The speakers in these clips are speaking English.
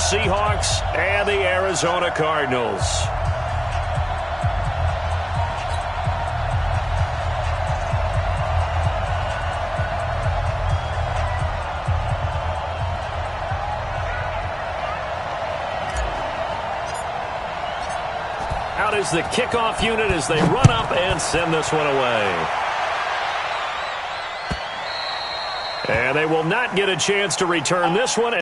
Seahawks and the Arizona Cardinals. Out is the kickoff unit as they run up and send this one away. And they will not get a chance to return this one.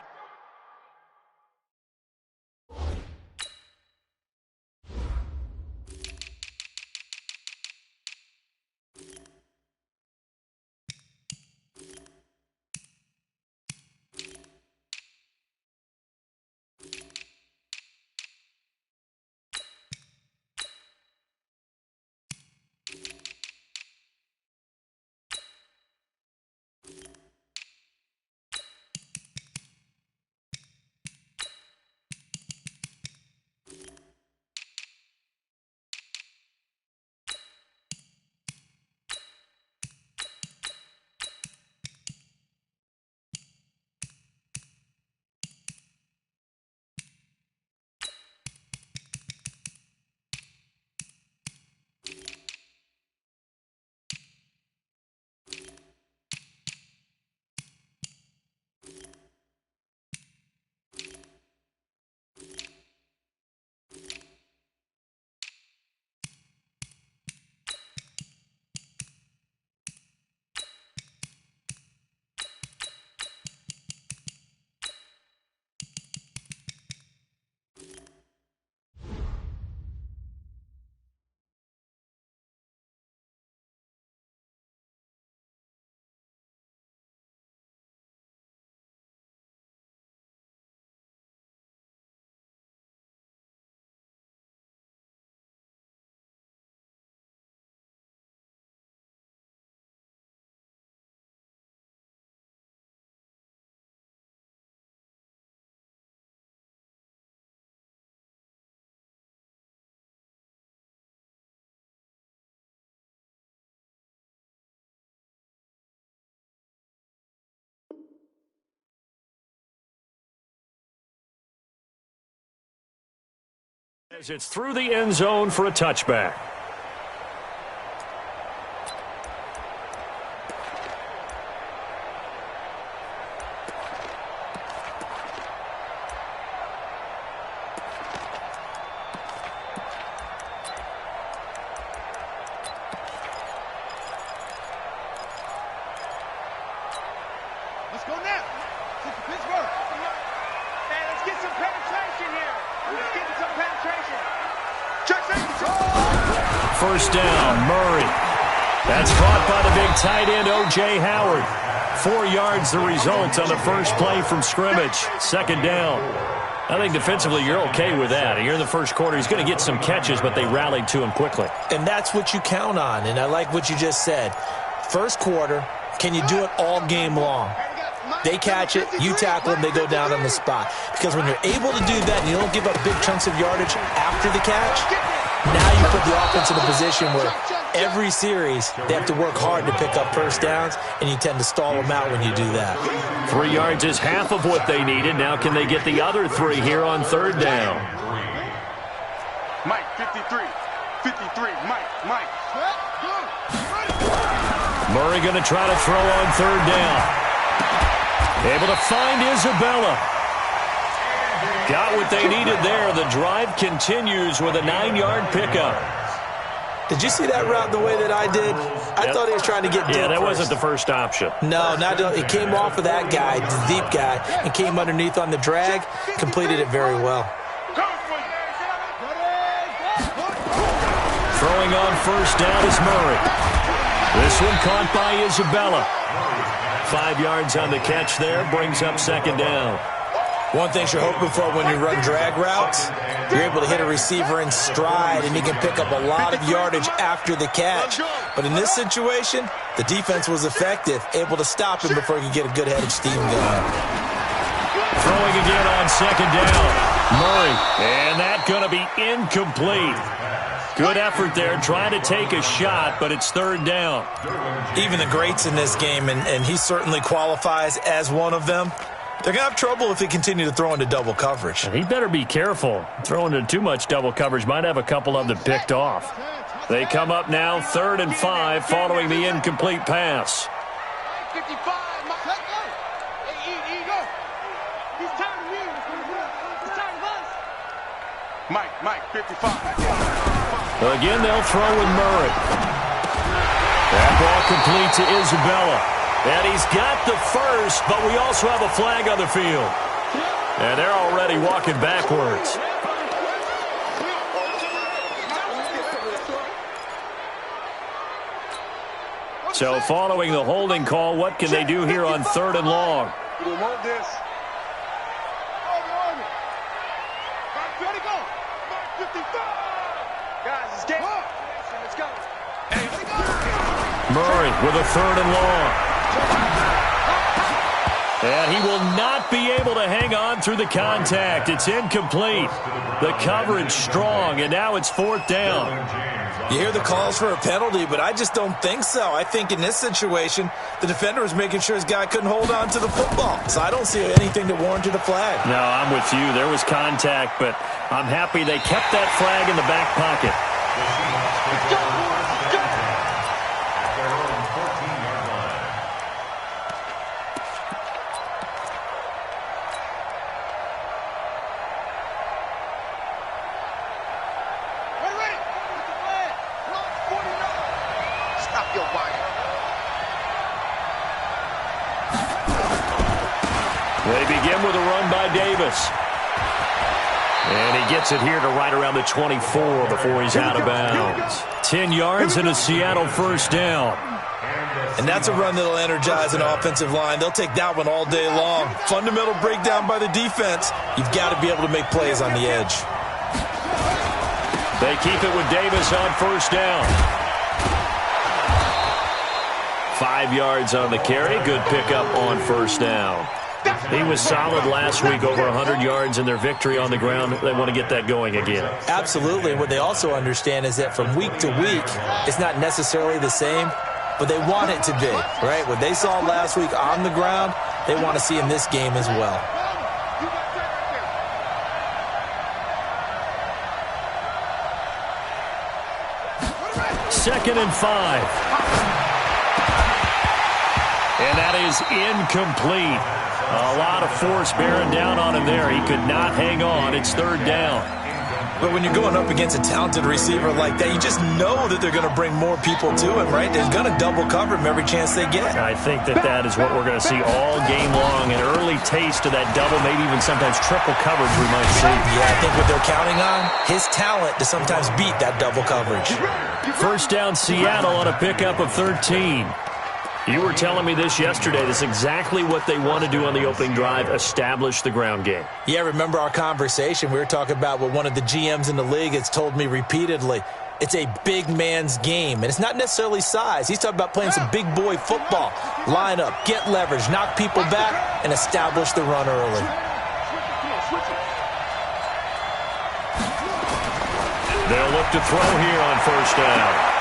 As it's through the end zone for a touchback. Let's go now. Pittsburgh. Man, let's get some penetration here. Let's get some penetration. First down, Murray. That's caught by the big tight end, O.J. Howard. 4 yards the result on the first play from scrimmage. Second down. I think defensively you're okay with that. Here in the first quarter, he's going to get some catches, but they rallied to him quickly. And that's what you count on, and I like what you just said. First quarter, can you do it all game long? They catch it, you tackle them, they go down on the spot. Because when you're able to do that and you don't give up big chunks of yardage after the catch, now you put the offense in a position where every series they have to work hard to pick up first downs, and you tend to stall them out when you do that. 3 yards is half of what they needed. Now can they get the other 3 here on third down? Mike, 53. 53, Mike. Murray going to try to throw on third down. Able to find Isabella. Got what they needed there. The drive continues with a 9-yard pickup. Did you see that route the way that I did? I thought he was trying to get deep. Yeah, that wasn't the first option. No, it came off of that guy, the deep guy, and came underneath on the drag. Completed it very well. Throwing on first down is Murray. This one caught by Isabella. 5 yards on the catch there, brings up second down. One thing you're hoping for when you run drag routes, you're able to hit a receiver in stride, and he can pick up a lot of yardage after the catch. But in this situation, the defense was effective, able to stop him before he could get a good head of steam going. Throwing again on second down. Murray, and that's going to be incomplete. Good effort there, trying to take a shot, but it's third down. Even the greats in this game, and he certainly qualifies as one of them, They're going to have trouble if they continue to throw into double coverage. And he better be careful. Throwing into too much double coverage might have a couple of them picked off. They come up now 3rd and 5 following the incomplete pass. 55, Mike. Hey, go. He's tired of me. He's tired of us. Mike, 55. Again, they'll throw with Murray. That ball complete to Isabella. And he's got the first, but we also have a flag on the field. And they're already walking backwards. So following the holding call, what can they do here on 3rd and long? We want this. Ready, go. 55. Guys, it's game on. Let's go. Murray with a 3rd and long. And he will not be able to hang on through the contact. It's incomplete. The coverage strong, and now it's 4th down. You hear the calls for a penalty, but I just don't think so. I think in this situation, the defender was making sure his guy couldn't hold on to the football. So I don't see anything that warranted a flag. No, I'm with you. There was contact, but I'm happy they kept that flag in the back pocket. They begin with a run by Davis. And he gets it here to right around the 24 before he's out of bounds. 10 yards and a Seattle 1st down. And that's a run that'll energize an offensive line. They'll take that one all day long. Fundamental breakdown by the defense. You've got to be able to make plays on the edge. They keep it with Davis on 1st down. 5 yards on the carry. Good pickup on 1st down. He was solid last week, over 100 yards in their victory on the ground. They want to get that going again. Absolutely. What they also understand is that from week to week, it's not necessarily the same, but they want it to be, right? What they saw last week on the ground, they want to see in this game as well. Second and 5. And that is incomplete. A lot of force bearing down on him there. He could not hang on. It's 3rd down. But when you're going up against a talented receiver like that, you just know that they're going to bring more people to him, right? They're going to double cover him every chance they get. I think that is what we're going to see all game long. An early taste of that double, maybe even sometimes triple coverage we might see. Yeah, I think what they're counting on, his talent to sometimes beat that double coverage. 1st down Seattle on a pickup of 13. You were telling me this yesterday. This is exactly what they want to do on the opening drive, establish the ground game. Yeah, remember our conversation? We were talking about what one of the GMs in the league has told me repeatedly. It's a big man's game, and it's not necessarily size. He's talking about playing some big boy football. Line up, get leverage, knock people back, and establish the run early. They'll look to throw here on 1st down.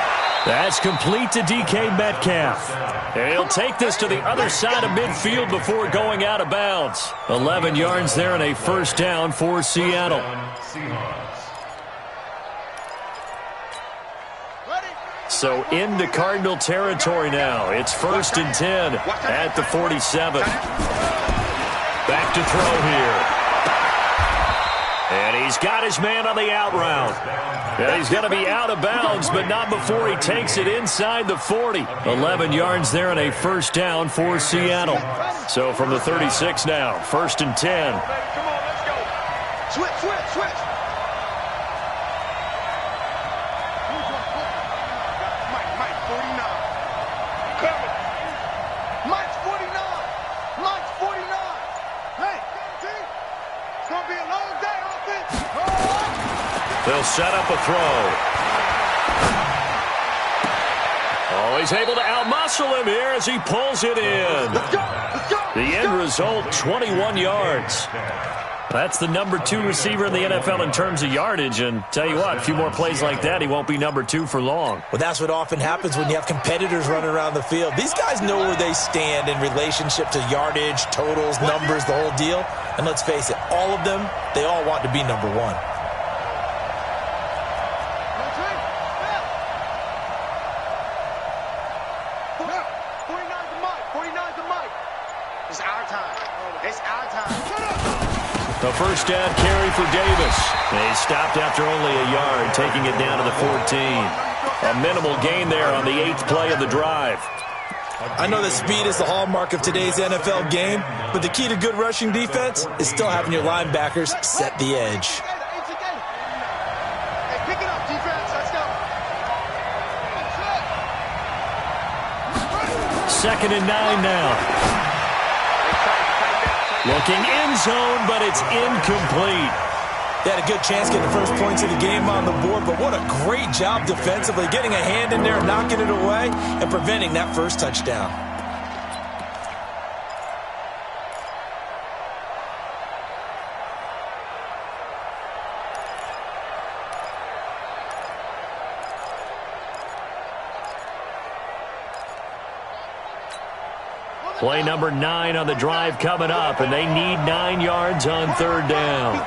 That's complete to DK Metcalf. And he'll take this to the other side of midfield before going out of bounds. 11 yards there and a 1st down for Seattle. So into Cardinal territory now. It's 1st and 10 at the 47. Back to throw here. And he's got his man on the out route. And he's going to be out of bounds, but not before he takes it inside the 40. 11 yards there and a 1st down for Seattle. So from the 36 now, 1st and 10. Come on, let's go. Switch. Mike, 49. Coming. Mike's 49. Hey, it's going to be a long day. They'll set up a throw. Oh, he's able to outmuscle him here as he pulls it in. Let's go. The end result, 21 yards. That's the number 2 receiver in the NFL in terms of yardage, and tell you what, a few more plays like that, he won't be number 2 for long. Well, that's what often happens when you have competitors running around the field. These guys know where they stand in relationship to yardage, totals, numbers, the whole deal. And let's face it, all of them, they all want to be number 1. A first down carry for Davis. He stopped after only a yard, taking it down to the 14. A minimal gain there on the 8th play of the drive. I know that speed is the hallmark of today's NFL game, but the key to good rushing defense is still having your linebackers set the edge. Hey, pick it up, defense. Let's go. 2nd and 9 now. Looking end zone, but it's incomplete. They had a good chance getting the first points of the game on the board, but what a great job defensively, getting a hand in there, knocking it away, and preventing that first touchdown. Play number 9 on the drive coming up, and they need 9 yards on 3rd down.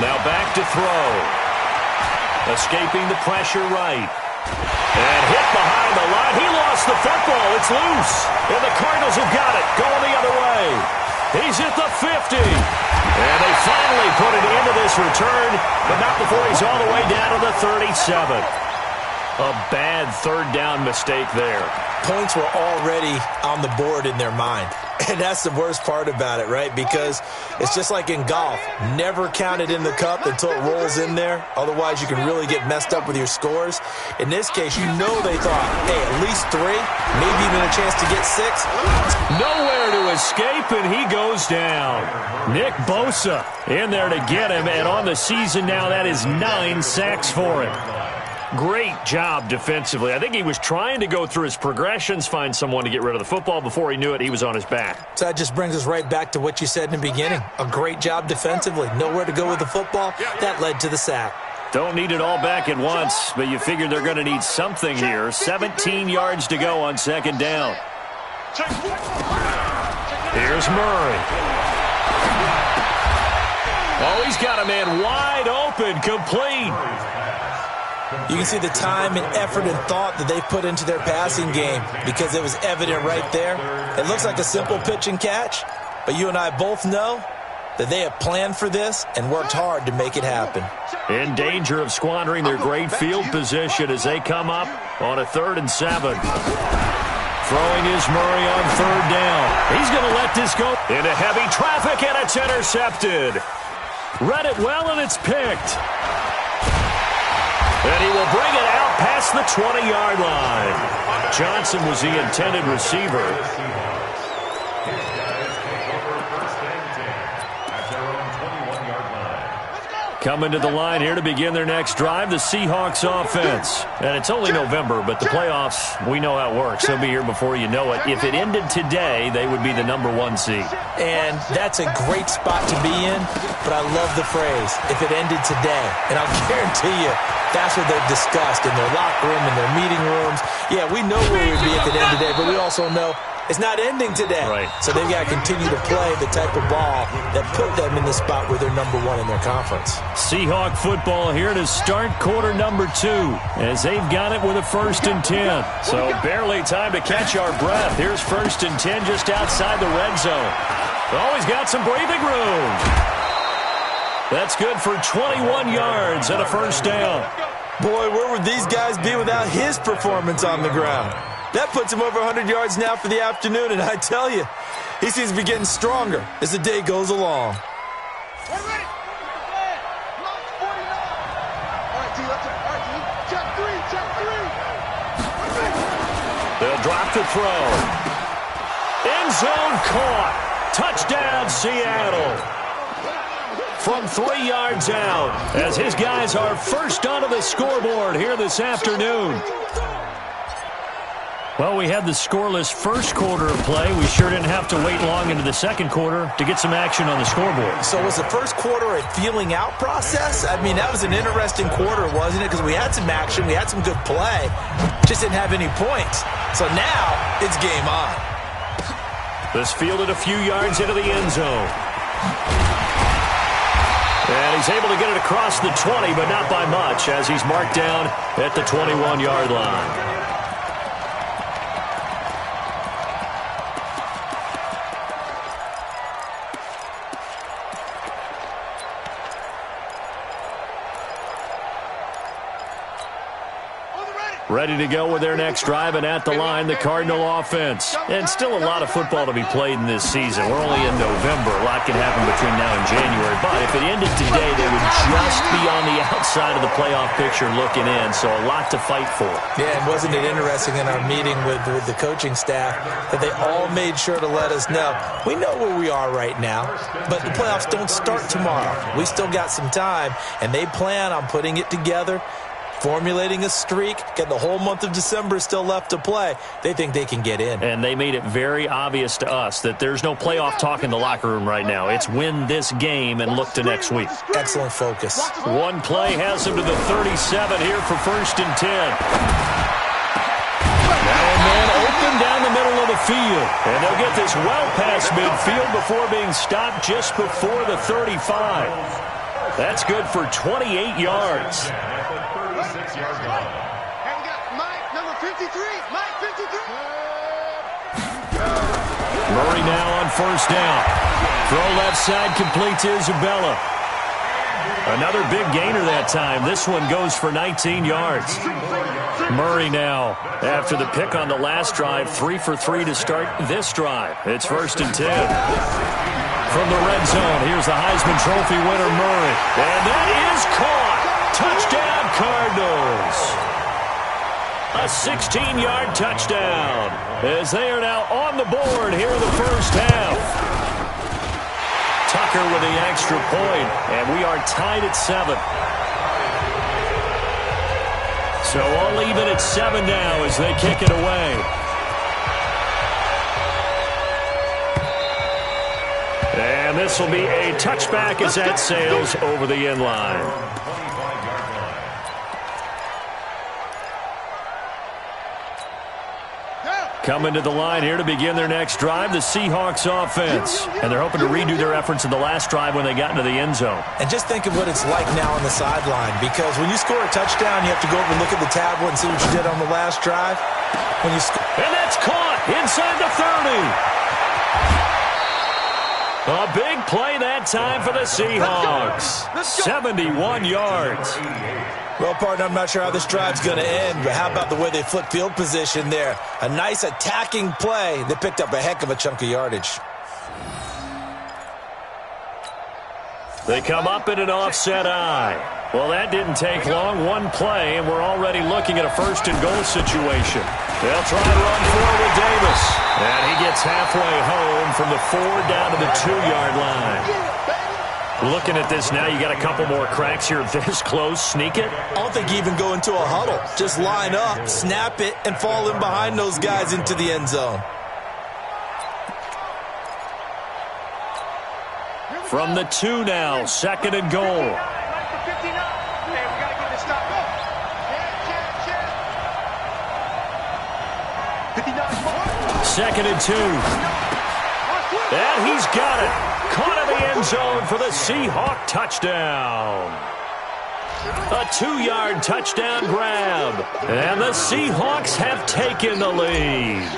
Now back to throw. Escaping the pressure right. And hit behind the line. He lost the football. It's loose. And the Cardinals have got it. Going the other way. He's at the 50. And they finally put it into this return, but not before he's all the way down to the 37. A bad 3rd down mistake there. Points were already on the board in their mind. And that's the worst part about it, right? Because it's just like in golf. Never count it in the cup until it rolls in there. Otherwise, you can really get messed up with your scores. In this case, you know they thought, hey, at least 3, maybe even a chance to get 6. Nowhere to escape, and he goes down. Nick Bosa in there to get him, and on the season now, that is 9 sacks for him. Great job defensively. I think he was trying to go through his progressions, find someone to get rid of the football. Before he knew it, he was on his back. So that just brings us right back to what you said in the beginning. A great job defensively. Nowhere to go with the football. That led to the sack. Don't need it all back at once, but you figure they're going to need something here. 17 yards to go on 2nd down. Here's Murray. Oh, he's got a man wide open, complete. You can see the time and effort and thought that they put into their passing game because it was evident right there. It looks like a simple pitch and catch, but you and I both know that they have planned for this and worked hard to make it happen. In danger of squandering their great field position as they come up on a 3rd and 7. Throwing is Murray on 3rd down. He's going to let this go into heavy traffic, and it's intercepted. Read it well, and it's picked. And he will bring it out past the 20-yard line. Johnson was the intended receiver. Coming to the line here to begin their next drive, the Seahawks offense. And it's only November, but the playoffs, we know how it works. They'll be here before you know it. If it ended today, they would be the number 1 seed. And that's a great spot to be in, but I love the phrase, if it ended today. And I'll guarantee you, that's what they've discussed in their locker room, in their meeting rooms. Yeah, we know where we'd be if it ended today, but we also know it's not ending today. Right. So they've got to continue to play the type of ball that put them in the spot where they're number 1 in their conference. Seahawk football here to start quarter number 2 as they've got it with a 1st and 10. So barely time to catch our breath. Here's 1st and 10 just outside the red zone. Always got some breathing room. That's good for 21 yards and a 1st down. Boy, where would these guys be without his performance on the ground? That puts him over 100 yards now for the afternoon, and I tell you, he seems to be getting stronger as the day goes along. They'll drop the throw. End zone caught. Touchdown, Seattle. from 3 yards out as his guys are first onto the scoreboard here this afternoon. Well, we had the scoreless first quarter of play. We sure didn't have to wait long into the second quarter to get some action on the scoreboard. So was the first quarter a feeling out process? I mean, that was an interesting quarter, wasn't it? Because we had some action, we had some good play, just didn't have any points. So now it's game on. This fielded a few yards into the end zone. And he's able to get it across the 20, but not by much, as he's marked down at the 21-yard line. Ready to go with their next drive, and at the line, the Cardinal offense. And still a lot of football to be played in this season. We're only in November. A lot can happen between now and January. But if it ended today, they would just be on the outside of the playoff picture looking in. So a lot to fight for. Yeah, and wasn't it interesting in our meeting with the coaching staff that they all made sure to let us know, we know where we are right now, but the playoffs don't start tomorrow. We still got some time, and they plan on putting it together, formulating a streak, getting the whole month of December still left to play. They think they can get in. And they made it very obvious to us that there's no playoff talk in the locker room right now. It's win this game and look to next week. Excellent focus. One play has him to the 37 here for 1st and 10. And then open down the middle of the field. And they'll get this well past midfield before being stopped just before the 35. That's good for 28 yards. And we got Mike, number 53. Mike, 53. Murray now on 1st down. Throw left side, complete to Isabella. Another big gainer that time. This one goes for 19 yards. Murray now, after the pick on the last drive, 3 for 3 to start this drive. It's 1st and 10. From the red zone, here's the Heisman Trophy winner, Murray. And that is caught. Touchdown, Cardinals. A 16-yard touchdown as they are now on the board here in the first half. Tucker with the extra point, and we are tied at 7. So all even at 7 now as they kick it away. And this will be a touchback as that sails over the end line. Coming to the line here to begin their next drive, the Seahawks offense. And they're hoping to redo their efforts in the last drive when they got into the end zone. And just think of what it's like now on the sideline, because when you score a touchdown, you have to go over and look at the tablet and see what you did on the last drive. When you and that's caught inside the 30. A big play that time for the Seahawks. 71 yards. Well, partner, I'm not sure how this drive's going to end, but how about the way they flip field position there? A nice attacking play that picked up a heck of a chunk of yardage. They come up in an offset eye. Well, that didn't take long. One play, and we're already looking at a 1st and goal situation. They'll try to run forward with Davis. And he gets halfway home from the 4 down to the 2-yard line. Looking at this now, you got a couple more cracks here this close. Sneak it? I don't think you even go into a huddle. Just line up, snap it, and fall in behind those guys into the end zone. From the 2 now, 2nd and goal. 2nd and 2. And he's got it. Caught in the end zone for the Seahawk touchdown. A 2-yard touchdown grab. And the Seahawks have taken the lead.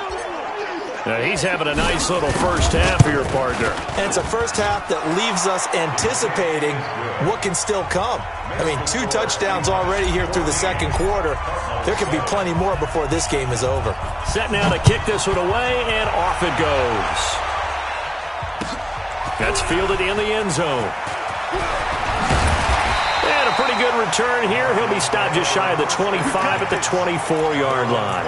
Now he's having a nice little first half here, partner. And it's a first half that leaves us anticipating what can still come. I mean, 2 touchdowns already here through the second quarter. There could be plenty more before this game is over. Set now to kick this one away, and off it goes. That's fielded in the end zone. And a pretty good return here. He'll be stopped just shy of the 25 at the 24-yard line.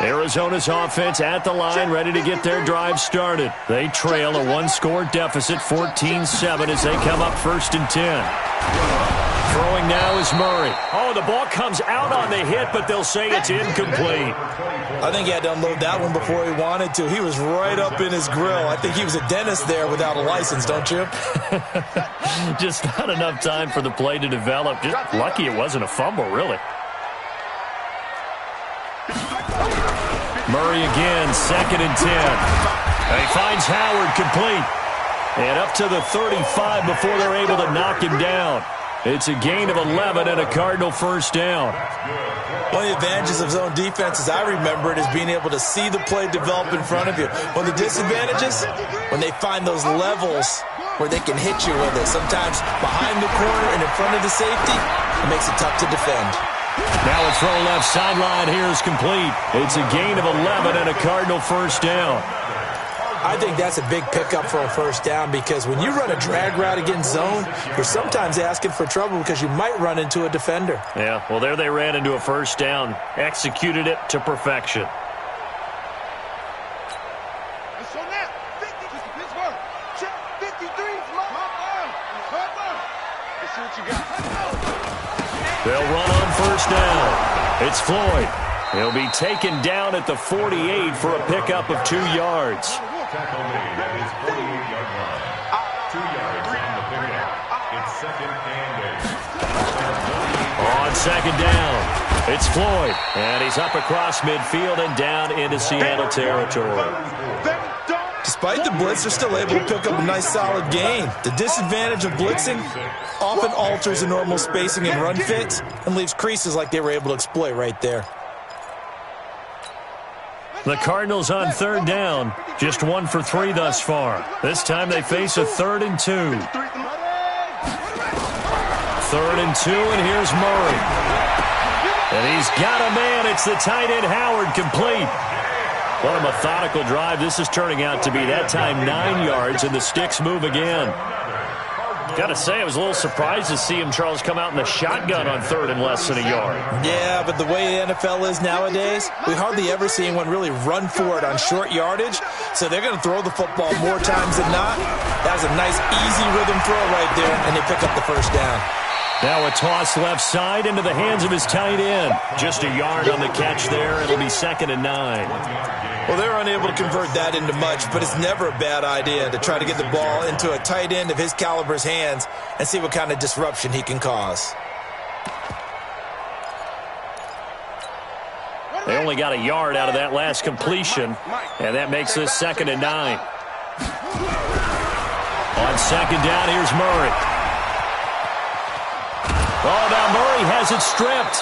Arizona's offense at the line, ready to get their drive started. They trail a one-score deficit, 14-7, as they come up 1st and 10. Throwing now is Murray. Oh, the ball comes out on the hit, but they'll say it's incomplete. I think he had to unload that one before he wanted to. He was right up in his grill. I think he was a dentist there without a license, don't you? Just not enough time for the play to develop. Just lucky it wasn't a fumble, really. Murray again, 2nd and 10. And he finds Howard complete. And up to the 35 before they're able to knock him down. It's a gain of 11 and a Cardinal first down. One of the advantages of zone defense, as I remember it, is being able to see the play develop in front of you. One of the disadvantages, when they find those levels where they can hit you with it. Sometimes behind the corner and in front of the safety, it makes it tough to defend. Now a throw left sideline here is complete. It's a gain of 11 and a Cardinal first down. I think that's a big pickup for a first down because when you run a drag route against zone, you're sometimes asking for trouble because you might run into a defender. Yeah, well, there they ran into a first down. Executed it to perfection. So now, 50 to Pittsburgh. Check 53. Let's see what you got. They'll run on first down. It's Floyd. He'll be taken down at the 48 for a pickup of 2 yards. Tackle made at his 48-yard line. 2 yards on the pickup. It's 2nd and 8. On 2nd down, it's Floyd. And he's up across midfield and down into Seattle territory. Despite the blitz, they're still able to pick up a nice solid gain. The disadvantage of blitzing often alters the normal spacing and run fits and leaves creases like they were able to exploit right there. The Cardinals on 3rd down, just 1 for 3 thus far. This time they face a 3rd and 2. 3rd and 2, and here's Murray. And he's got a man. It's the tight end Howard complete. What a methodical drive this is turning out to be. That time 9 yards, and the sticks move again. Got to say, I was a little surprised to see him, Charles, come out in the shotgun on 3rd and less than a yard. Yeah, but the way the NFL is nowadays, we hardly ever see anyone really run for it on short yardage. So they're going to throw the football more times than not. That was a nice, easy rhythm throw right there, and they pick up the first down. Now a toss left side into the hands of his tight end. Just a yard on the catch there. It'll be 2nd and 9. Well, they're unable to convert that into much, but it's never a bad idea to try to get the ball into a tight end of his caliber's hands and see what kind of disruption he can cause. They only got a yard out of that last completion, and that makes this 2nd and 9. On 2nd down, here's Murray. Oh, now Murray has it stripped.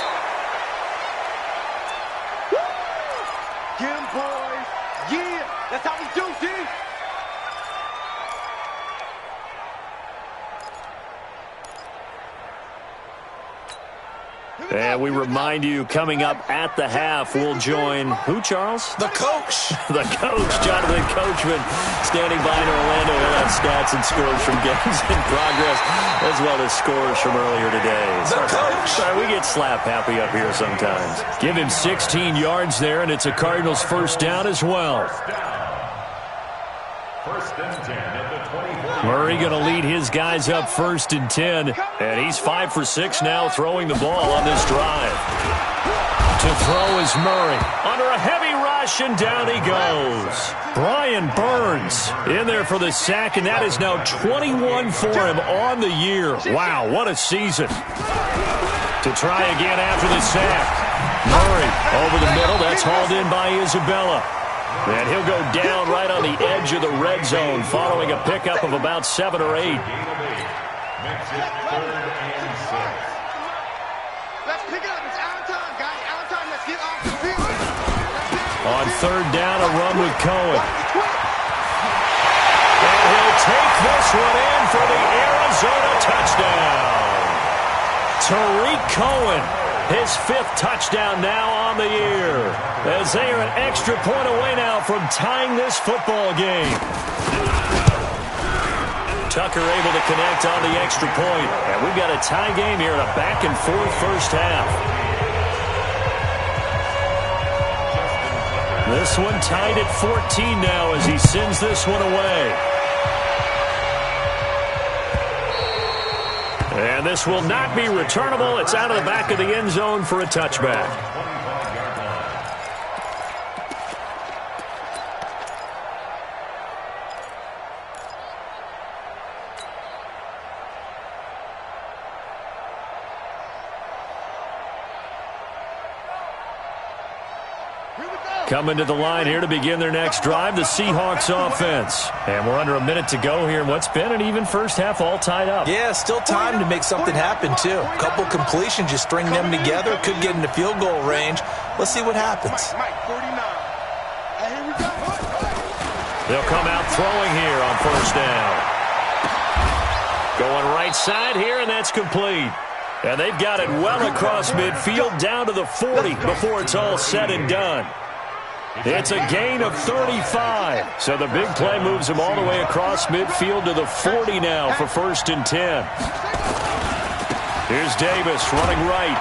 Get him, boys. Yeah, that's how we do, D. And we remind you, coming up at the half, we'll join who, Charles? The coach. The coach, Jonathan Coachman, standing by in Orlando. He'll have stats and scores from games in progress, as well as scores from earlier today. The coach. Sorry, we get slap happy up here sometimes. Give him 16 yards there, and it's a Cardinals first down as well. 1st and 10 at the 24. Murray going to lead his guys up 1st and 10, and he's 5 for 6 now throwing the ball on this drive. To throw is Murray. Under a heavy rush, and down he goes. Brian Burns in there for the sack, and that is now 21 for him on the year. Wow, what a season. To try again after the sack. Murray over the middle. That's hauled in by Isabella. And he'll go down right on the edge of the red zone following a pickup of about 7 or 8. Makes it 3rd and 6. Let's pick it up. It's out of time, guys. Out of time. Let's get off the field. On 3rd down, a run with Cohen. And he'll take this one in for the Arizona touchdown. Tariq Cohen, his 5th touchdown now on the year, as they are an extra point away now from tying this football game. Tucker able to connect on the extra point, and we've got a tie game here in a back-and-forth first half. This one tied at 14 now as he sends this one away. And this will not be returnable. It's out of the back of the end zone for a touchback. Coming to the line here to begin their next drive, the Seahawks offense. And we're under a minute to go here in what's been an even first half, all tied up. Yeah, still time to make something happen, too. A couple completions, you string them together, could get into field goal range. Let's see what happens. They'll come out throwing here on first down. Going right side here, and that's complete. And they've got it well across midfield down to the 40 before it's all said and done. It's a gain of 35. So the big play moves him all the way across midfield to the 40 now for 1st and 10. Here's Davis running right.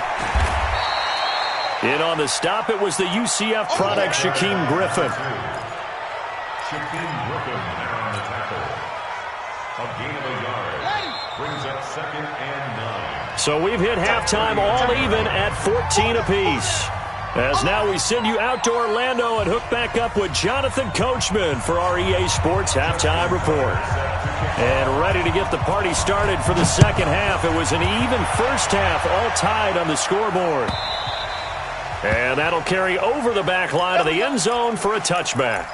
In on the stop, it was the UCF product, Shaquem Griffin. Shaquem Griffin there on the tackle. A gain of a yard. Brings up 2nd and 9. So we've hit halftime all even at 14 apiece. As now we send you out to Orlando and hook back up with Jonathan Coachman for our EA Sports Halftime Report. And ready to get the party started for the second half. It was an even first half, all tied on the scoreboard. And that'll carry over the back line of the end zone for a touchback.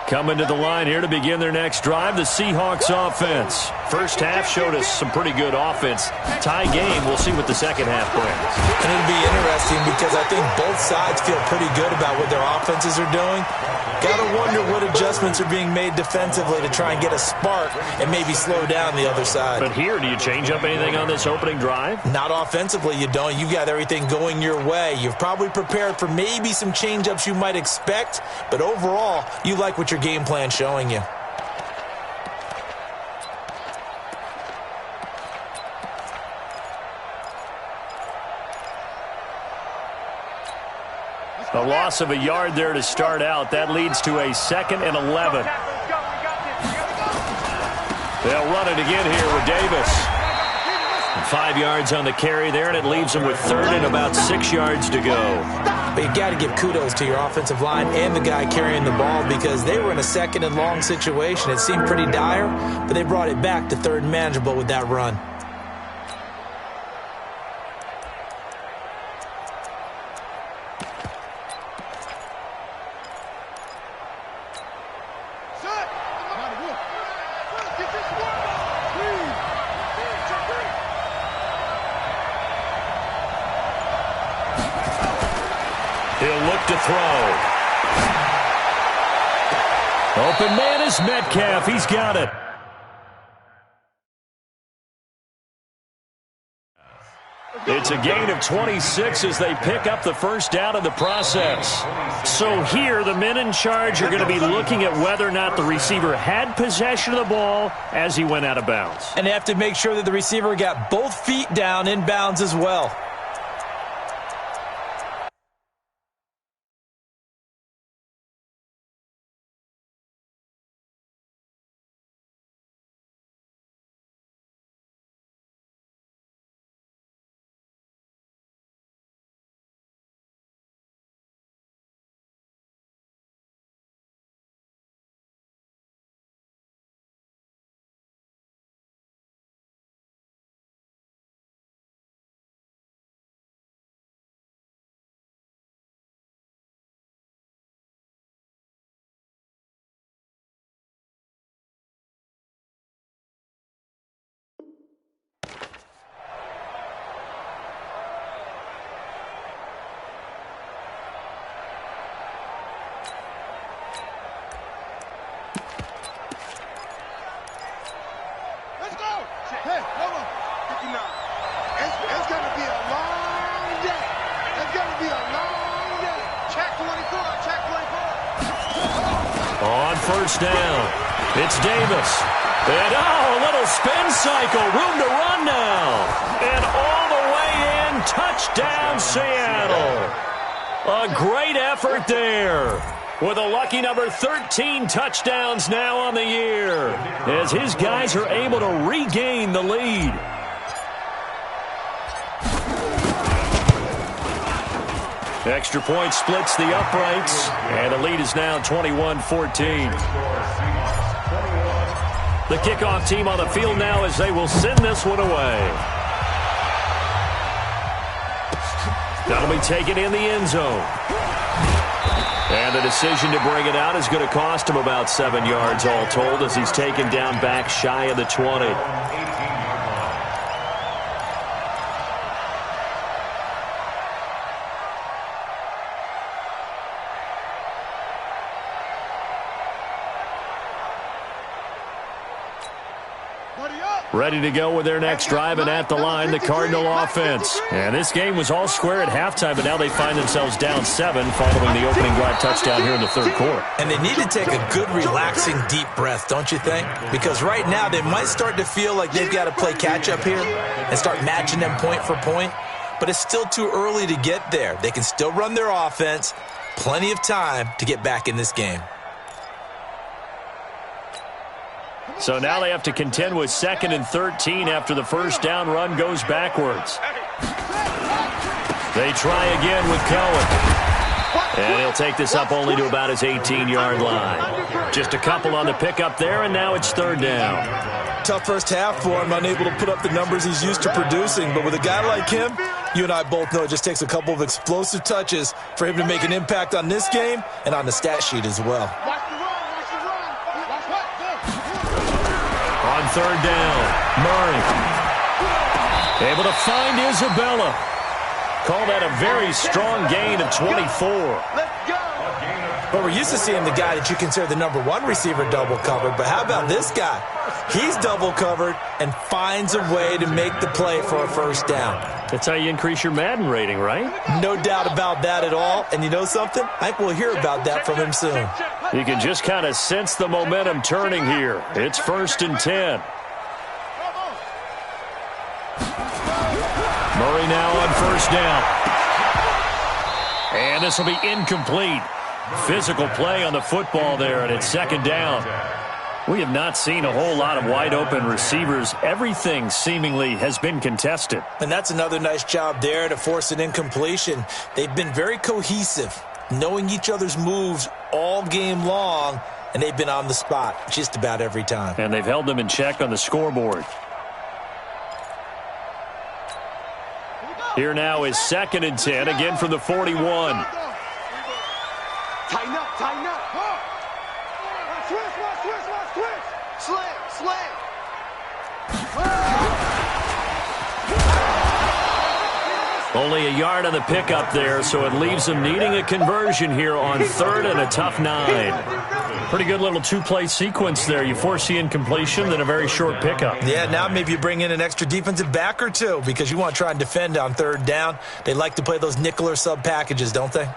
Coming to the line here to begin their next drive, the Seahawks offense. First half showed us some pretty good offense. Tie game, we'll see what the second half brings. And it'll be interesting because I think both sides feel pretty good about what their offenses are doing. Got to wonder what adjustments are being made defensively to try and get a spark and maybe slow down the other side. But here, do you change up anything on this opening drive? Not offensively, you don't. You've got everything going your way. You've probably prepared for maybe some change-ups you might expect, but overall, you like what your game plan showing you. A loss of a yard there to start out. That leads to a 2nd and 11. They'll run it again here with Davis. 5 yards on the carry there, and it leaves them with 3rd and about 6 yards to go. But you got to give kudos to your offensive line and the guy carrying the ball because they were in a 2nd and long situation. It seemed pretty dire, but they brought it back to 3rd and manageable with that run. To throw. Open man is Metcalf. He's got it. It's a gain of 26 as they pick up the first down in the process. So here, the men in charge are going to be looking at whether or not the receiver had possession of the ball as he went out of bounds. And they have to make sure that the receiver got both feet down in bounds as well. Hey, hold on. 59. It's going to be a long day. It's going to be a long day. first down. It's Davis. And, a little spin cycle. Room to run now. And all the way in. Touchdown, Seattle. A great effort there. With a lucky number 13 touchdowns now on the year. As his guys are able to regain the lead. Extra point splits the uprights, and the lead is now 21-14. The kickoff team on the field now as they will send this one away. That'll be taken in the end zone. And the decision to bring it out is going to cost him about 7 yards all told as he's taken down back shy of the 20. Ready to go with their next drive, and at the line, the Cardinal offense. And this game was all square at halftime, but now they find themselves down 7 following the opening drive touchdown here in the third quarter. And they need to take a good, relaxing, deep breath, don't you think? Because right now they might start to feel like they've got to play catch-up here and start matching them point for point. But it's still too early to get there. They can still run their offense. Plenty of time to get back in this game. So now they have to contend with 2nd and 13 after the first down run goes backwards. They try again with Cohen. And he'll take this up only to about his 18-yard line. Just a couple on the pickup there, and now it's 3rd down. Tough first half for him, unable to put up the numbers he's used to producing. But with a guy like him, you and I both know it just takes a couple of explosive touches for him to make an impact on this game and on the stat sheet as well. On 3rd down, Murray. Able to find Isabella. Call that a very strong gain of 24. But we're used to seeing the guy that you consider the number 1 receiver double covered. But how about this guy? He's double covered and finds a way to make the play for a first down. That's how you increase your Madden rating, right? No doubt about that at all. And you know something? I think we'll hear about that from him soon. You can just kind of sense the momentum turning here. It's 1st and 10. Murray now on first down. And this will be incomplete. Physical play on the football there, and it's 2nd down. We have not seen a whole lot of wide-open receivers. Everything seemingly has been contested. And that's another nice job there to force an incompletion. They've been very cohesive, knowing each other's moves all game long, and they've been on the spot just about every time. And they've held them in check on the scoreboard. Here now is 2nd and 10, again from the 41. Tighten up, tighten up. Switch. Slam. Only a yard on the pickup there, so it leaves them needing a conversion here on 3rd and a tough 9. Pretty good little 2-play sequence there. You force the incompletion, then a very short pickup. Yeah, now maybe you bring in an extra defensive back or two because you want to try and defend on 3rd down. They like to play those nickel or sub packages, don't they?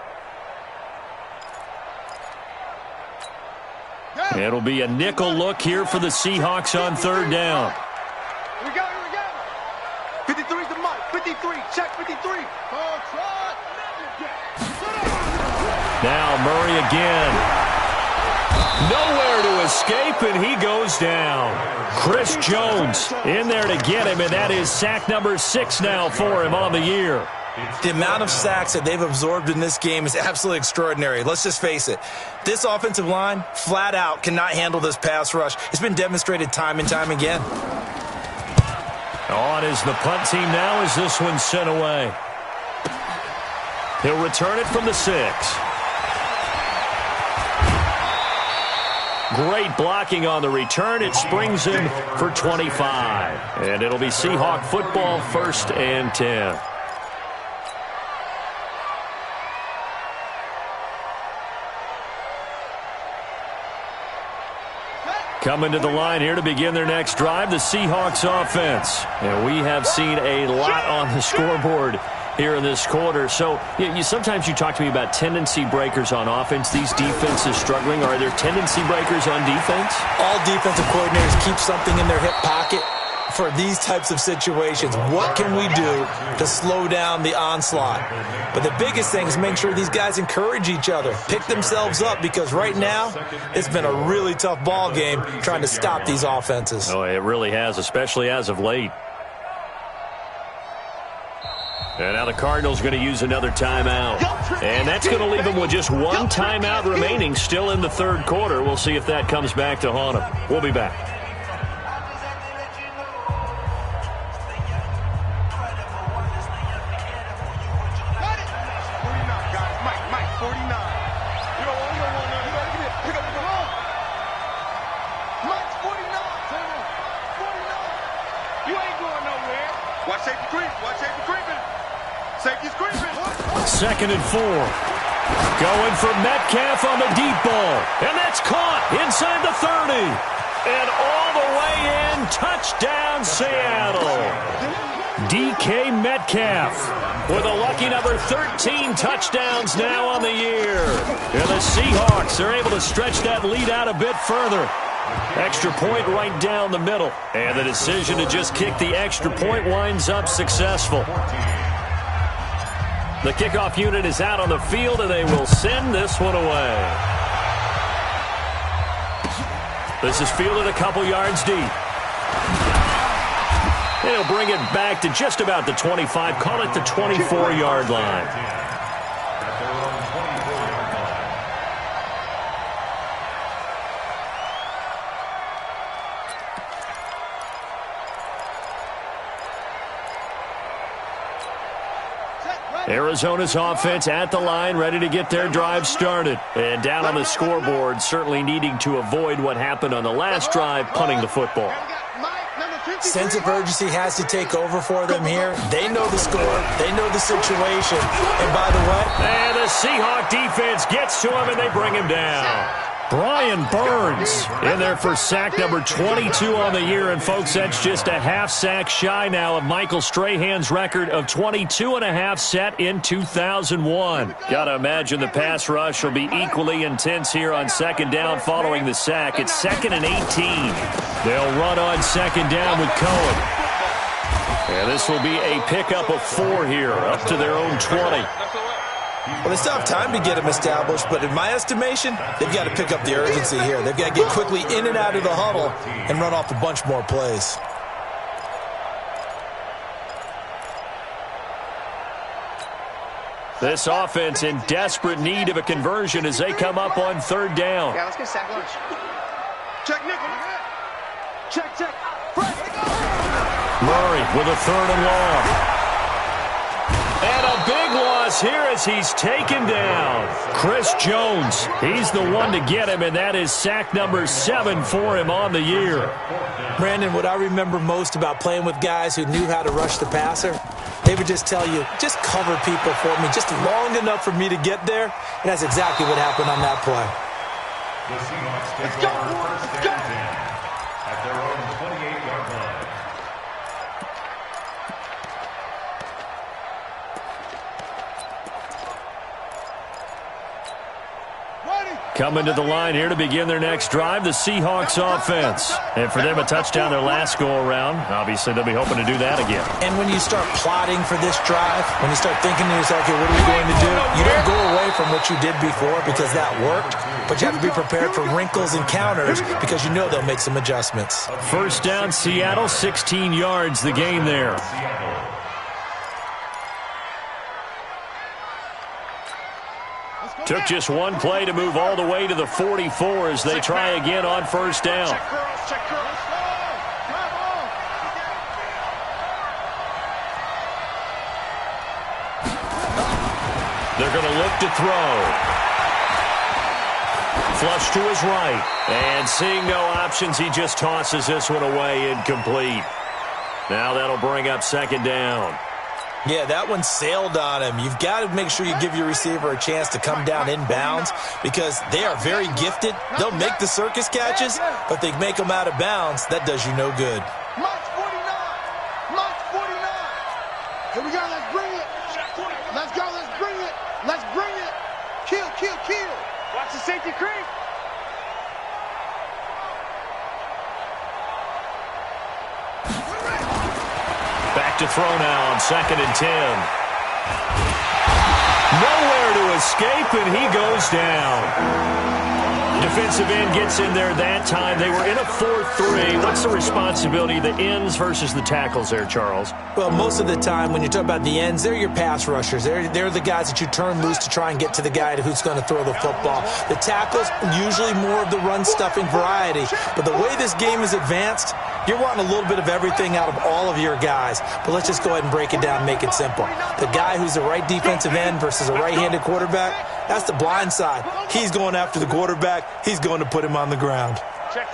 It'll be a nickel look here for the Seahawks on 3rd down. Here we go. 53's the mark. 53. Check 53. Now Murray again. Nowhere to escape, and he goes down. Chris Jones in there to get him, and that is sack number 6 now for him on the year. The amount of sacks that they've absorbed in this game is absolutely extraordinary. Let's just face it. This offensive line, flat out, cannot handle this pass rush. It's been demonstrated time and time again. On is the punt team now as this one's sent away. He'll return it from the 6. Great blocking on the return. It springs him for 25. And it'll be Seahawk football, 1st and 10. Coming to the line here to begin their next drive, the Seahawks offense. And we have seen a lot on the scoreboard here in this quarter. So sometimes you talk to me about tendency breakers on offense. These defenses struggling. Are there tendency breakers on defense? All defensive coordinators keep something in their hip pocket for these types of situations. What can we do to slow down the onslaught? But the biggest thing is make sure these guys encourage each other, pick themselves up, because right now it's been a really tough ball game trying to stop these offenses. Oh, it really has, especially as of late. And now the Cardinals going to use another timeout. And that's going to leave them with just one timeout remaining still in the third quarter. We'll see if that comes back to haunt them. We'll be back. Second and 4. Going for Metcalf on the deep ball. And that's caught inside the 30. And all the way in. Touchdown, Seattle. DK Metcalf with a lucky number 13 touchdowns now on the year. And the Seahawks are able to stretch that lead out a bit further. Extra point right down the middle. And the decision to just kick the extra point winds up successful. The kickoff unit is out on the field, and they will send this one away. This is fielded a couple yards deep. They'll bring it back to just about the 25, call it the 24-yard line. Arizona's offense at the line, ready to get their drive started. And down on the scoreboard, certainly needing to avoid what happened on the last drive, punting the football. Sense of urgency has to take over for them here. They know the score. They know the situation. And by the way... And the Seahawk defense gets to him, and they bring him down. Brian Burns in there for sack number 22 on the year. And, folks, that's just a half sack shy now of Michael Strahan's record of 22.5 set in 2001. Got to imagine the pass rush will be equally intense here on second down following the sack. It's 2nd and 18. They'll run on second down with Cohen. And this will be a pickup of 4 here, up to their own 20. Well, they still have time to get them established, but in my estimation, they've got to pick up the urgency here. They've got to get quickly in and out of the huddle and run off a bunch more plays. This offense in desperate need of a conversion as they come up on third down. Yeah, let's get sack lunch. Check nickel. Check. Murray with a 3rd and long. And a big loss here as he's taken down. Chris Jones, he's the one to get him, and that is sack number 7 for him on the year. Brandon, what I remember most about playing with guys who knew how to rush the passer, they would just tell you, just cover people for me, just long enough for me to get there. And that's exactly what happened on that play. The Seahawks take over first and 10 at their own 28-yard line. Coming to the line here to begin their next drive, the Seahawks offense. And for them, a touchdown their last go-around. Obviously, they'll be hoping to do that again. And when you start plotting for this drive, when you start thinking to yourself, okay, what are we going to do? You don't go away from what you did before because that worked, but you have to be prepared for wrinkles and counters because you know they'll make some adjustments. First down, Seattle, 16 yards, the gain there. Took just one play to move all the way to the 44 as they try again on first down. They're going to look to throw. Flush to his right. And seeing no options, he just tosses this one away, incomplete. Now that'll bring up second down. Yeah, that one sailed on him. You've got to make sure you give your receiver a chance to come down inbounds because they are very gifted. They'll make the circus catches, but they make them out of bounds. That does you no good. March 49. March 49. Here we go. Let's bring it. Kill. Watch the safety creep. Back to throw now on 2nd and 10. Nowhere to escape, and he goes down. Defensive end gets in there that time. They were in a 4-3. What's the responsibility of the ends versus the tackles there, Charles? Well, most of the time when you talk about the ends, they're your pass rushers. They're the guys that you turn loose to try and get to the guy who's going to throw the football. The tackles, usually more of the run-stuffing variety. But the way this game is advanced, you're wanting a little bit of everything out of all of your guys. But let's just go ahead and break it down, make it simple. The guy who's the right defensive end versus a right-handed quarterback, that's the blind side. He's going after the quarterback. He's going to put him on the ground. Check.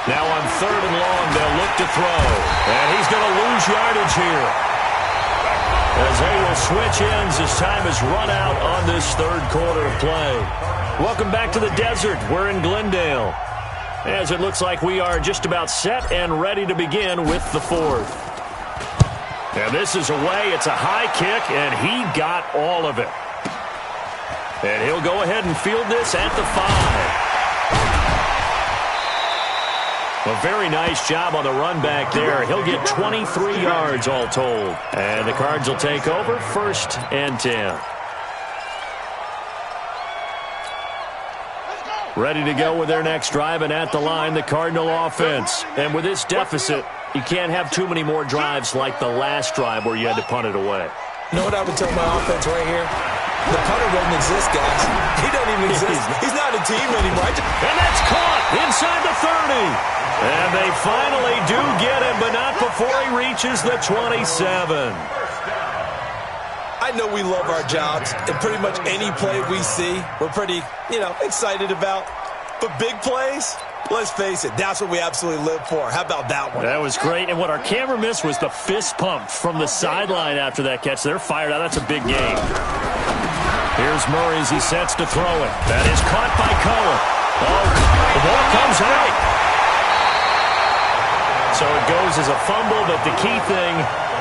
Now on 3rd and long, they'll look to throw. And he's going to lose yardage here, as they will switch ends as time is run out on this 3rd quarter of play. Welcome back to the desert. We're in Glendale, as it looks like we are just about set and ready to begin with the 4th. And this is away. It's a high kick, and he got all of it. And he'll go ahead and field this at the 5. A very nice job on the run back there. He'll get 23 yards all told. And the Cards will take over 1st and 10. Ready to go with their next drive, and at the line, the Cardinal offense. And with this deficit, you can't have too many more drives like the last drive where you had to punt it away. You know what I would tell my offense right here? The punter doesn't exist, guys. He doesn't even exist. He's not a team anymore. And that's caught inside the 30. And they finally do get him, but not before he reaches the 27. I know we love our jobs, and pretty much any play we see, we're pretty, excited about. But big plays, let's face it, that's what we absolutely live for. How about that one? That was great, and what our camera missed was the fist pump from the sideline after that catch. They're fired out. That's a big game. Here's Murray as he sets to throw it. That is caught by Cohen. Oh, the ball comes out. So it goes as a fumble, but the key thing,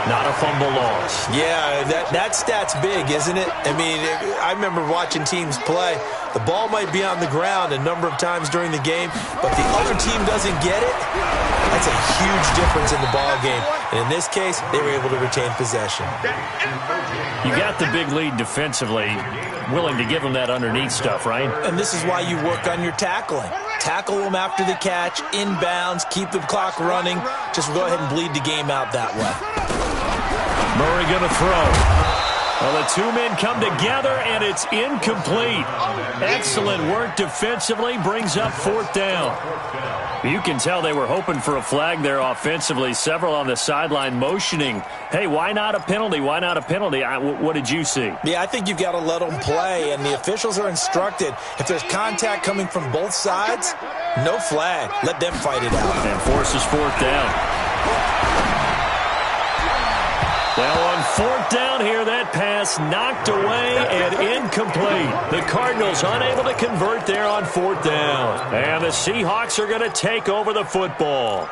not a fumble loss. Yeah, that stat's big, isn't it? I mean, I remember watching teams play. The ball might be on the ground a number of times during the game, but the other team doesn't get it. That's a huge difference in the ball game. And in this case, they were able to retain possession. You got the big lead defensively, willing to give them that underneath stuff, right? And this is why you work on your tackling. Tackle them after the catch, inbounds, keep the clock running. Just go ahead and bleed the game out that way. Murray going to throw. Well, the two men come together, and it's incomplete. Excellent work defensively, brings up 4th down. You can tell they were hoping for a flag there offensively. Several on the sideline motioning, hey, why not a penalty? Why not a penalty? What did you see? Yeah, I think you've got to let them play, and the officials are instructed. If there's contact coming from both sides, no flag. Let them fight it out. And forces 4th down. Now on 4th down here, that pass knocked away and incomplete. The Cardinals unable to convert there on 4th down. And the Seahawks are going to take over the football.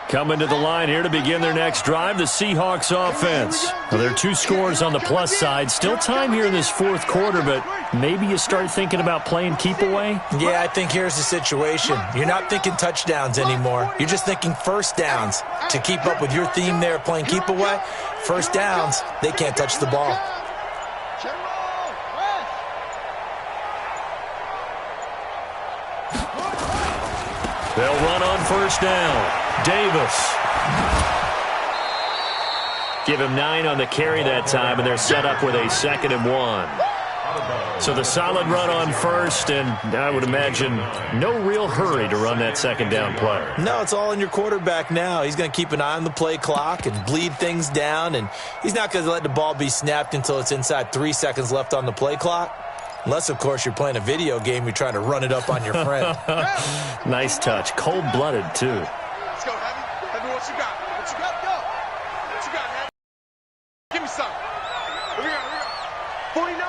Coming to the line here to begin their next drive, the Seahawks offense. Well, there are 2 scores on the plus side. Still time here in this 4th quarter, but maybe you start thinking about playing keep away? Yeah, I think here's the situation. You're not thinking touchdowns anymore. You're just thinking first downs. To keep up with your theme there, playing keep away, first downs, they can't touch the ball. They'll run on 1st down. Davis. Give him 9 on the carry that time, and they're set up with a 2nd and 1. So the solid run on 1st, and I would imagine no real hurry to run that 2nd down play. No, it's all in your quarterback now. He's going to keep an eye on the play clock and bleed things down, and he's not going to let the ball be snapped until it's inside 3 seconds left on the play clock. Unless, of course, you're playing a video game, you're trying to run it up on your friend. Nice touch. Cold-blooded, too. Let's go, Heavy. Heavy, what you got? What you got? Go. What you got, Heavy? Give me some. Here we go. 49.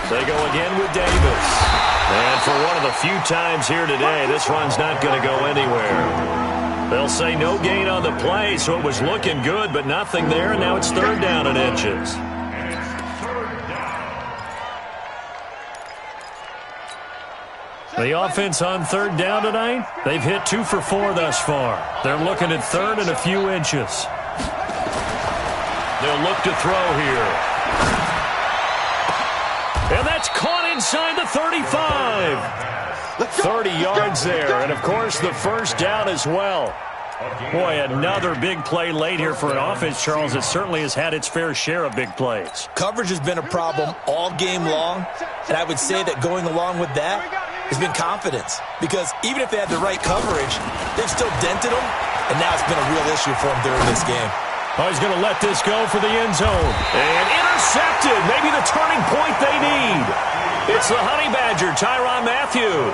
They go again with Davis. And for one of the few times here today, this run's not going to go anywhere. They'll say no gain on the play, so it was looking good, but nothing there, and now it's third down and inches. The offense on third down tonight, they've hit 2 for 4 thus far. They're looking at third and a few inches. They'll look to throw here. And that's caught inside the 35. 30 yards there, and of course the first down as well. Boy, another big play late here for an offense, Charles, that certainly has had its fair share of big plays. Coverage has been a problem all game long, and I would say that going along with that has been confidence. Because even if they had the right coverage, they've still dented them, and now it's been a real issue for them during this game. Oh, he's going to let this go for the end zone. And intercepted. Maybe the turning point they need. It's the Honey Badger, Tyrann Mathieu.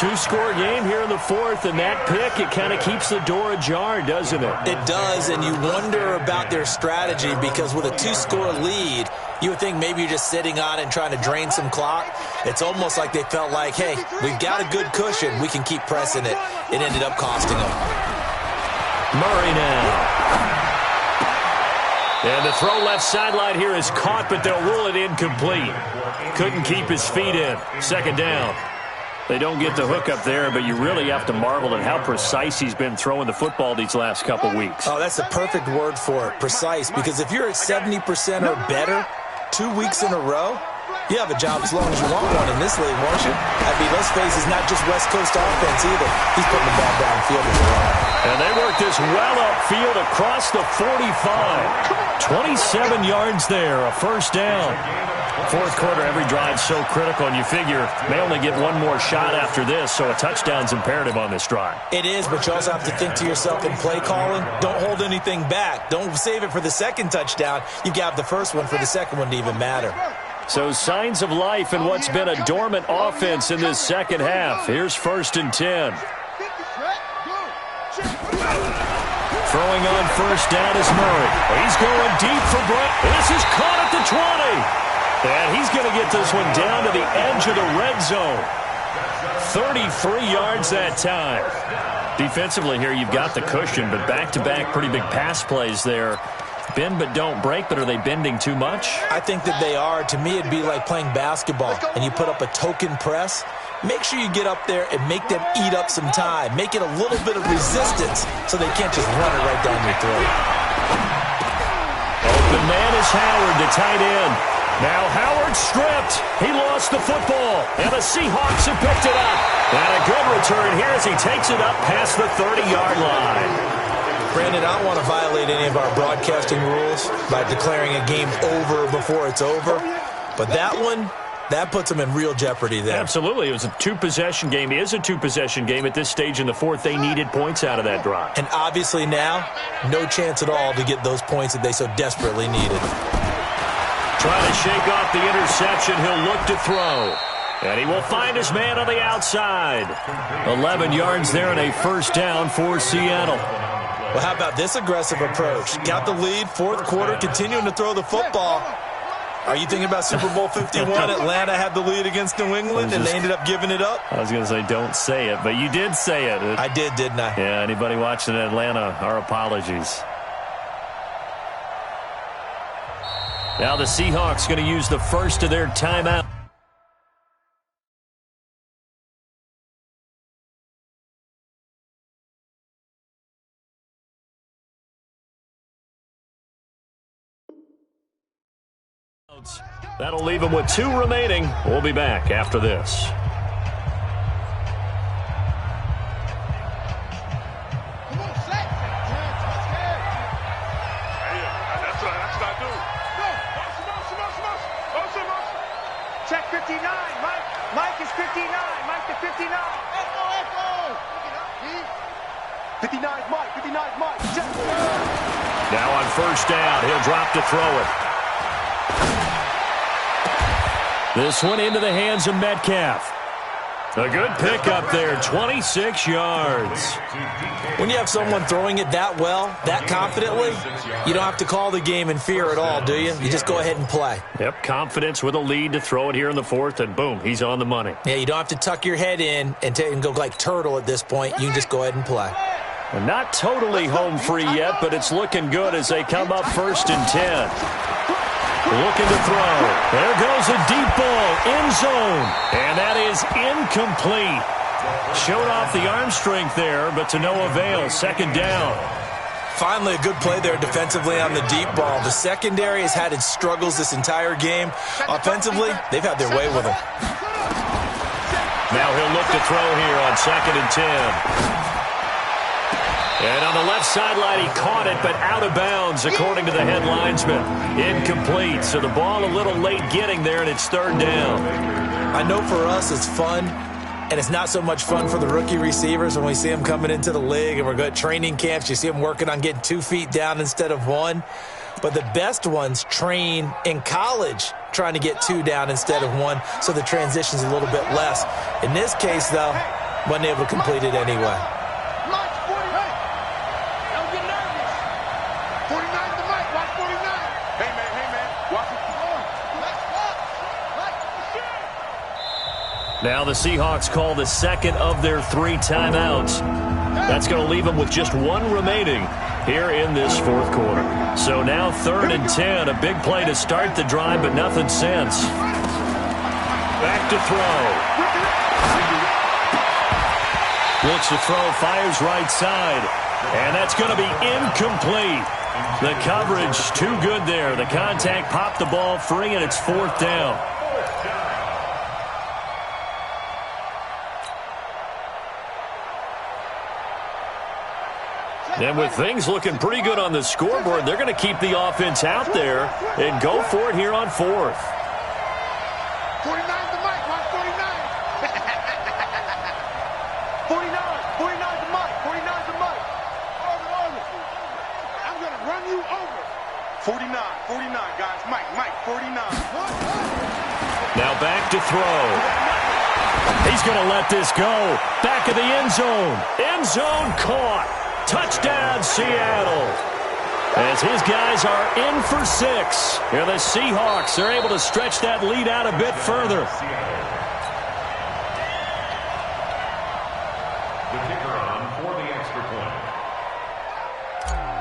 2-score game here in the fourth, and that pick, it kind of keeps the door ajar, doesn't it? It does, and you wonder about their strategy because with a 2-score lead, you would think maybe you're just sitting on it and trying to drain some clock. It's almost like they felt like, hey, we've got a good cushion. We can keep pressing it. It ended up costing them. Murray now. And the throw left sideline here is caught, but they'll rule it incomplete. Couldn't keep his feet in. Second down. They don't get the hook up there, but you really have to marvel at how precise he's been throwing the football these last couple weeks. Oh, that's a perfect word for it, precise, because if you're at 70% or better 2 weeks in a row, you have a job as long as you want one in this league, won't you? I mean, let's face it, it's not just West Coast offense either. He's putting the ball downfield as well. And they work this well upfield across the 45. 27 yards there, a first down. Fourth quarter, every drive's so critical, and you figure they only get one more shot after this, so a touchdown's imperative on this drive. It is, but you also have to think to yourself in play calling, don't hold anything back. Don't save it for the second touchdown. You got the first one for the second one to even matter. So signs of life in what's been a dormant offense in this second half. Here's 1st and 10. Throwing on first down is Murray. He's going deep for Brett. This is caught at the 20. And he's going to get this one down to the edge of the red zone. 33 yards that time. Defensively here, you've got the cushion, but back-to-back pretty big pass plays there. Bend but don't break, but are they bending too much? I think that they are. To me, it'd be like playing basketball, and you put up a token press. Make sure you get up there and make them eat up some time. Make it a little bit of resistance so they can't just run it right down your throat. Open man is Howard, the tight end. Now Howard stripped. He lost the football, and the Seahawks have picked it up. And a good return here as he takes it up past the 30-yard line. Brandon, I don't want to violate any of our broadcasting rules by declaring a game over before it's over, but that one, that puts them in real jeopardy there. Absolutely. It was a two-possession game. It is a two-possession game at this stage in the fourth. They needed points out of that drive. And obviously now, no chance at all to get those points that they so desperately needed. Trying to shake off the interception. He'll look to throw. And he will find his man on the outside. 11 yards there and a first down for Seattle. Well, how about this aggressive approach? Got the lead, fourth quarter, continuing to throw the football. Are you thinking about Super Bowl 51? Atlanta had the lead against New England, and they ended up giving it up? I was going to say don't say it, but you did say it. I did, didn't I? Yeah, anybody watching Atlanta, our apologies. Now the Seahawks going to use the first of their timeout. That'll leave them with 2 remaining. We'll be back after this. Check 59. Mike is 59. Mike to 59. Echo. 59 is Mike. 59 is Mike. Check. Now on first down, he'll drop to throw it. This one into the hands of Metcalf. A good pickup there, 26 yards. When you have someone throwing it that well, that confidently, you don't have to call the game in fear at all, do you? You just go ahead and play. Yep, confidence with a lead to throw it here in the fourth, and boom, he's on the money. Yeah, you don't have to tuck your head in and go like turtle at this point. You can just go ahead and play. And not totally home free yet, but it's looking good as they come up 1st and 10. Looking to throw. There goes a deep ball, end zone. And that is incomplete. Showed off the arm strength there, but to no avail. 2nd down. Finally, a good play there defensively on the deep ball. The secondary has had its struggles this entire game. Offensively, they've had their way with him. Now he'll look to throw here on 2nd and 10. And on the left sideline, he caught it, but out of bounds, according to the head linesman. Incomplete, so the ball a little late getting there, and it's 3rd down. I know for us it's fun, and it's not so much fun for the rookie receivers when we see them coming into the league, and we're good at training camps. You see them working on getting 2 feet down instead of 1. But the best ones train in college trying to get 2 down instead of 1, so the transition's a little bit less. In this case, though, wasn't able to complete it anyway. Now the Seahawks call the 2nd of their 3 timeouts. That's going to leave them with just 1 remaining here in this 4th quarter. So now 3rd and 10, a big play to start the drive, but nothing since. Back to throw. Looks to throw, fires right side. And that's going to be incomplete. The coverage too good there. The contact popped the ball free, and it's 4th down. And with things looking pretty good on the scoreboard, they're going to keep the offense out there and go for it here on 4th. 49 to Mike, watch 49. 49 to Mike, 49 to Mike. I'm going to run you over. 49, guys. Mike, 49. Now back to throw. He's going to let this go. Back of the end zone. End zone caught. Touchdown, Seattle. As his guys are in for 6. And the Seahawks are able to stretch that lead out a bit further. The kicker on for the extra point.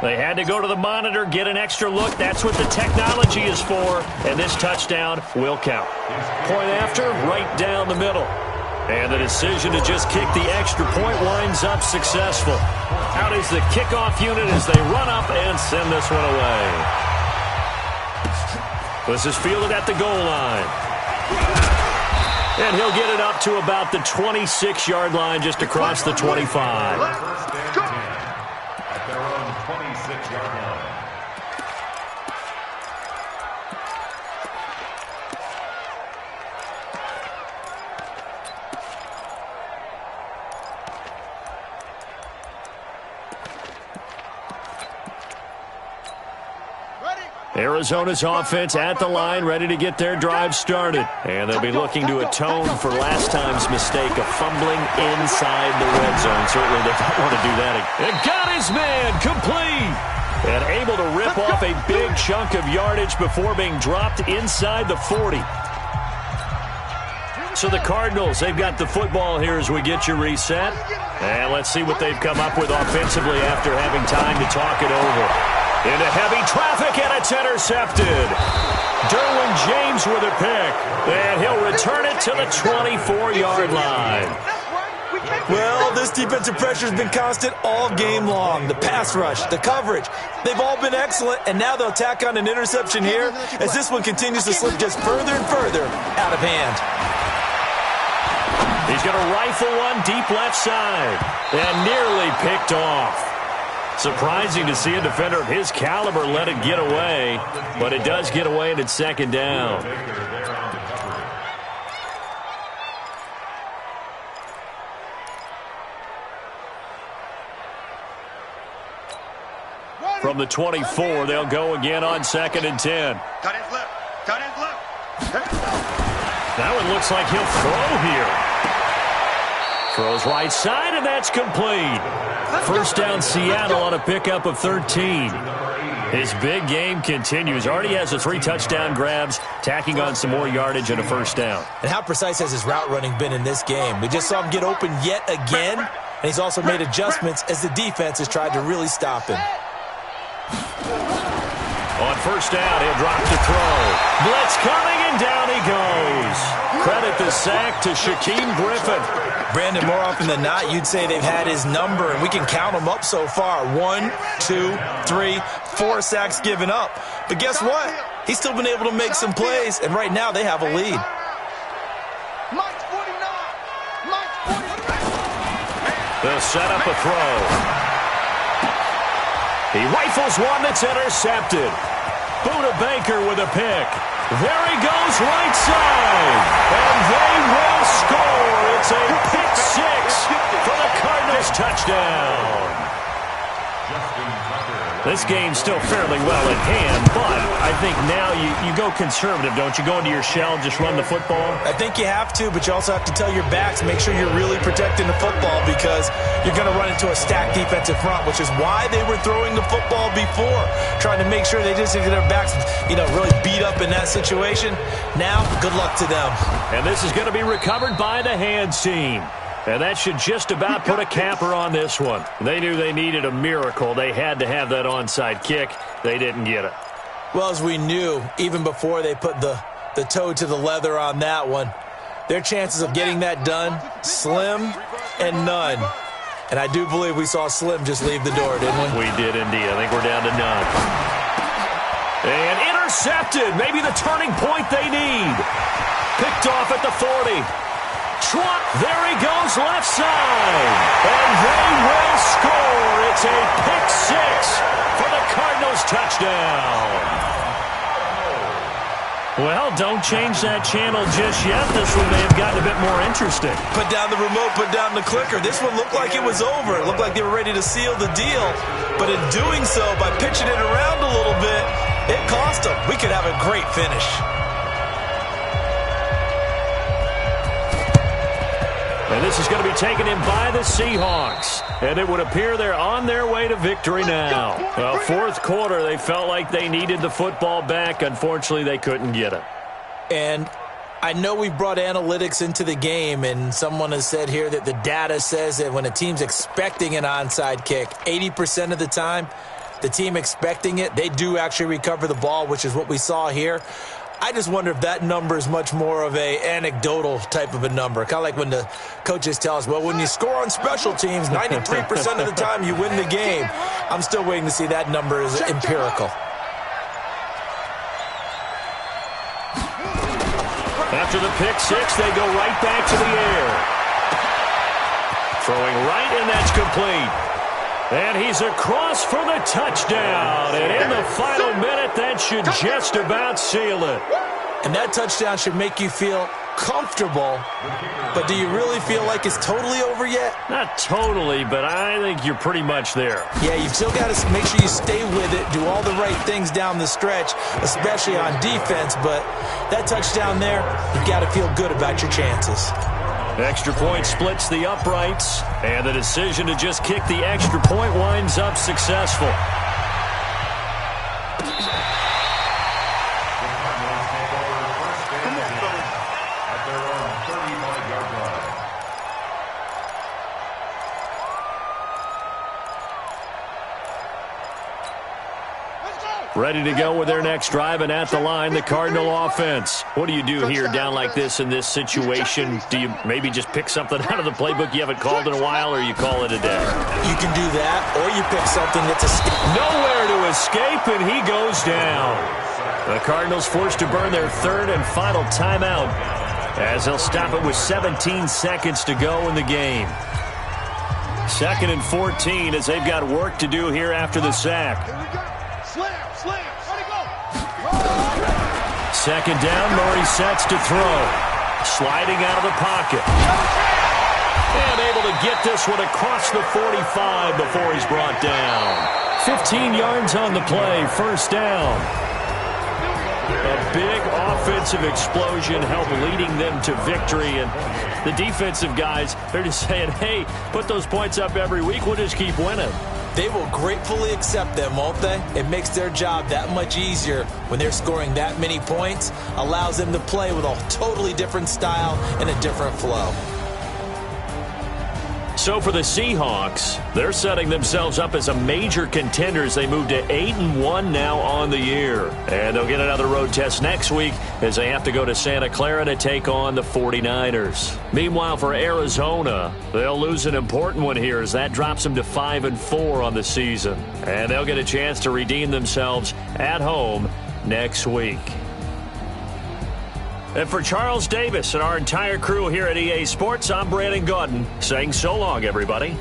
They had to go to the monitor, get an extra look. That's what the technology is for. And this touchdown will count. Point after, right down the middle. And the decision to just kick the extra point winds up successful. Out is the kickoff unit as they run up and send this one away. This is fielded at the goal line. And he'll get it up to about the 26-yard line, just across the 25. First and 10 at their own 26-yard line. Arizona's offense at the line, ready to get their drive started. And they'll be looking to atone for last time's mistake of fumbling inside the red zone. Certainly they don't want to do that again. And got his man complete. And able to rip off a big chunk of yardage before being dropped inside the 40. So the Cardinals, they've got the football here as we get you reset. And let's see what they've come up with offensively after having time to talk it over. Into heavy traffic, and it's intercepted. Derwin James with a pick, and he'll return it to the 24-yard line. Well, this defensive pressure has been constant all game long. The pass rush, the coverage, they've all been excellent, and now they'll tack on an interception here as this one continues to slip just further and further out of hand. He's going to rifle one deep left side, and nearly picked off. Surprising to see a defender of his caliber let it get away, but it does get away and it's 2nd down. From the 24, they'll go again on 2nd and 10. Cut his left. That one looks like he'll throw here. Throws right side, and that's complete. First down, Seattle on a pickup of 13. His big game continues. Already has the 3 touchdown grabs, tacking on some more yardage and a first down. And how precise has his route running been in this game? We just saw him get open yet again. and he's also made adjustments as the defense has tried to really stop him. On first down, he'll drop to throw. Blitz coming, and down he goes. Credit the sack to Shaquem Griffin. Brandon, more often than not, you'd say they've had his number, and we can count them up so far. 1, 2, 3, 4 sacks given up. But guess what? He's still been able to make some plays, and right now they have a lead. They'll set up a throw. He rifles one that's intercepted. Buda Baker with a pick. There he goes, right side. And they will score. It's a pick six for the Cardinals touchdown. This game's still fairly well in hand, but I think now you go conservative, don't you? Go into your shell, just run the football? I think you have to, but you also have to tell your backs, make sure you're really protecting the football because you're going to run into a stacked defensive front, which is why they were throwing the football before, trying to make sure they just get their backs, really beat up in that situation. Now, good luck to them. And this is going to be recovered by the hands team. And that should just about put a capper on this one. They knew they needed a miracle. They had to have that onside kick. They didn't get it. Well, as we knew, even before they put the toe to the leather on that one, their chances of getting that done, slim and none. And I do believe we saw Slim just leave the door, didn't we? We did indeed. I think we're down to none. And intercepted. Maybe the turning point they need. Picked off at the 40. Trump, there he goes, left side. And they will score. It's a pick six for the Cardinals touchdown. Well, don't change that channel just yet. This one may have gotten a bit more interesting. Put down the remote, put down the clicker. This one looked like it was over. It looked like they were ready to seal the deal. But in doing so, by pitching it around a little bit, it cost them. We could have a great finish. And this is going to be taken in by the Seahawks. And it would appear they're on their way to victory now. Well, fourth quarter, they felt like they needed the football back. Unfortunately, they couldn't get it. And I know we brought analytics into the game, and someone has said here that the data says that when a team's expecting an onside kick, 80% of the time, the team expecting it, they do actually recover the ball, which is what we saw here. I just wonder if that number is much more of a anecdotal type of a number. Kind of like when the coaches tell us, well, when you score on special teams, 93% of the time you win the game. I'm still waiting to see that number is empirical. After the pick six, they go right back to the air. Throwing right, and that's complete. And he's across for the touchdown. And in the final minute, that should just about seal it. And that touchdown should make you feel comfortable. But do you really feel like it's totally over yet? Not totally, but I think you're pretty much there. Yeah, you've still got to make sure you stay with it, do all the right things down the stretch, especially on defense. But that touchdown there, you've got to feel good about your chances. Extra point splits the uprights, and the decision to just kick the extra point winds up successful. Ready to go with their next drive, and at the line, the Cardinal offense. What do you do here down like this in this situation? Do you maybe just pick something out of the playbook you haven't called in a while, or you call it a day? You can do that, or you pick something that's nowhere to escape, and he goes down. The Cardinals forced to burn their third and final timeout as they'll stop it with 17 seconds to go in the game. 2nd and 14 as they've got work to do here after the sack. Second down, Murray sets to throw. Sliding out of the pocket. And able to get this one across the 45 before he's brought down. 15 yards on the play, first down. A big offensive explosion helped leading them to victory. And the defensive guys, they're just saying, hey, put those points up every week, we'll just keep winning. They will gratefully accept them, won't they? It makes their job that much easier when they're scoring that many points. Allows them to play with a totally different style and a different flow. So for the Seahawks, they're setting themselves up as a major contender as they move to 8-1 now on the year. And they'll get another road test next week as they have to go to Santa Clara to take on the 49ers. Meanwhile, for Arizona, they'll lose an important one here as that drops them to 5-4 on the season. And they'll get a chance to redeem themselves at home next week. And for Charles Davis and our entire crew here at EA Sports, I'm Brandon Gaudin saying so long, everybody.